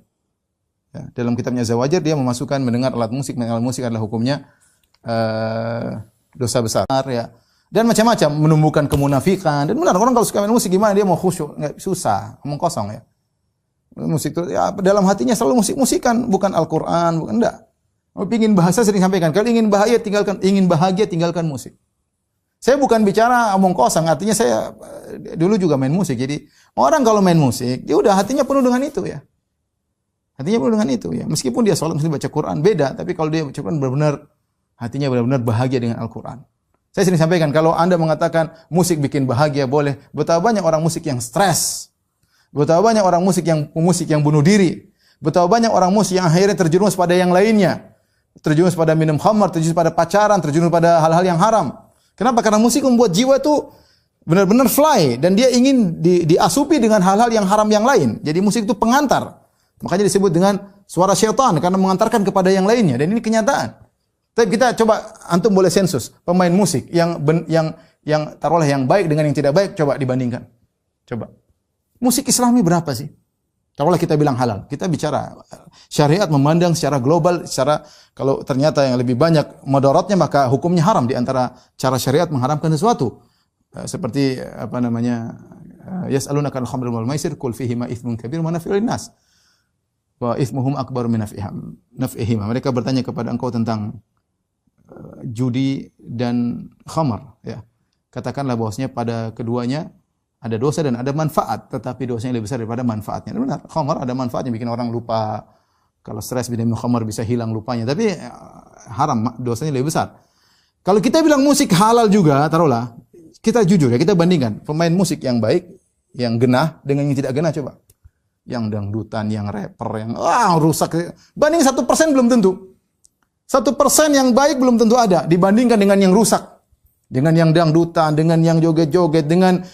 Ya, dalam kitabnya Az-Zawajir dia memasukkan mendengar alat musik, main alat musik adalah hukumnya dosa besar. Ya. Dan macam-macam, menumbuhkan kemunafikan. Dan benar, orang kalau suka main musik gimana dia mau khusyuk? Nggak, susah, omong kosong ya. Musik itu ya, dalam hatinya selalu musik-musikan, bukan Al-Qur'an, bukan enggak. Kalau ingin bahasa sering sampaikan, kalau ingin bahagia tinggalkan musik. Saya bukan bicara omong kosong, artinya saya dulu juga main musik. Jadi orang kalau main musik, dia udah hatinya penuh dengan itu ya. Hatinya penuh dengan itu ya. Meskipun dia sholat, mesti baca Quran, beda. Tapi kalau dia baca Quran benar-benar hatinya benar-benar bahagia dengan Al-Quran. Saya sering sampaikan, kalau Anda mengatakan musik bikin bahagia, boleh. Betapa banyak orang musik yang stres. Betapa banyak orang musik yang bunuh diri. Betapa banyak orang musik yang akhirnya terjerumus pada yang lainnya. Terjerumus pada minum khamar, terjerumus pada pacaran, terjerumus pada hal-hal yang haram. Kenapa? Karena musik membuat jiwa itu benar-benar fly. Dan dia ingin diasupi dengan hal-hal yang haram yang lain. Jadi musik itu pengantar. Makanya disebut dengan suara syaitan. Karena mengantarkan kepada yang lainnya. Dan ini kenyataan. Tapi kita coba, antum boleh sensus. Pemain musik yang taruhlah yang baik dengan yang tidak baik. Coba dibandingkan. Coba. Musik Islami berapa sih? Taruhlah kita bilang halal. Kita bicara syariat memandang secara global, kalau ternyata yang lebih banyak mudaratnya maka hukumnya haram di antara cara syariat mengharamkan sesuatu. Seperti apa namanya? Yas'alunaka al-khamri wal maisir qul fihima itsmun kabir wa nafi'un lin-nas. Wa itsmuhum akbaru min naf'ihim. Mereka bertanya kepada engkau tentang judi dan khamar, ya. Katakanlah bahwasanya pada keduanya ada dosa dan ada manfaat, tetapi dosanya lebih besar daripada manfaatnya. Benar, khamar ada manfaatnya, bikin orang lupa. Kalau stres minum khamar bisa hilang lupanya, tapi haram, dosanya lebih besar. Kalau kita bilang musik halal juga, taruhlah, kita jujur ya, kita bandingkan pemain musik yang baik, yang genah dengan yang tidak genah, coba. Yang dangdutan, yang rapper, yang rusak. Banding 1% belum tentu. 1% yang baik belum tentu ada dibandingkan dengan yang rusak. Dengan yang dangdutan, dengan yang joget-joget, dengan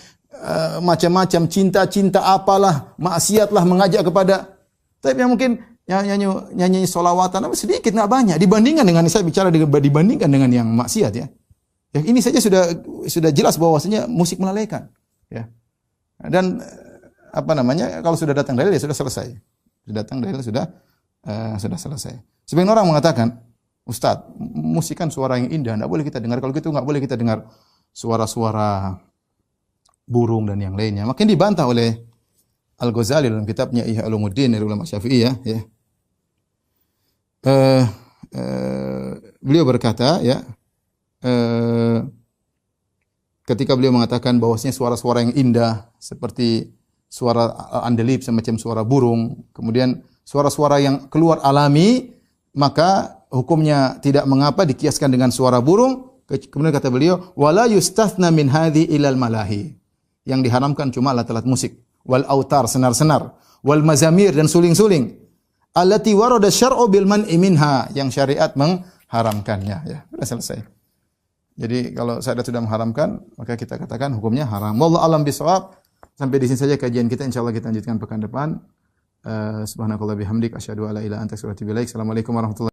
macam-macam cinta-cinta apalah, maksiatlah mengajak kepada. Tapi yang mungkin nyanyi solawatan sedikit, nggak banyak dibandingkan dengan, saya bicara dibandingkan dengan yang maksiat ya. Yang ini saja sudah jelas bahwasanya musik melalaikan ya. Dan apa namanya, kalau sudah datang dalil ya sudah selesai. Sudah datang dalil sudah selesai. Sebagian orang mengatakan, Ustaz, musik kan suara yang indah, enggak boleh kita dengar. Kalau gitu enggak boleh kita dengar suara-suara burung dan yang lainnya. Makin dibantah oleh Al-Ghazali dalam kitabnya Ihya Ulumuddin dari ulama Syafi'iyah ya. Beliau berkata ya, ketika beliau mengatakan bahwasanya suara-suara yang indah seperti suara andelib semacam suara burung, kemudian suara-suara yang keluar alami, maka hukumnya tidak mengapa dikiaskan dengan suara burung. Kemudian kata beliau, wala yustathna min hadhi ilal malahi. Yang diharamkan cuma alat-alat musik, wal autar, senar-senar, wal mazamir, dan suling-suling. Allati warada syar'u bil man'i minha, yang syariat mengharamkannya ya. Sudah selesai. Jadi kalau syariat sudah mengharamkan, maka kita katakan hukumnya haram. Wallahu a'lam bishawab. Sampai di sini saja kajian kita, insyaallah kita lanjutkan pekan depan. Subhanakallah bihamdik asyhadu alla ilaha illa anta astaghfiruka wa atubu ilaik. Assalamualaikum warahmatullahi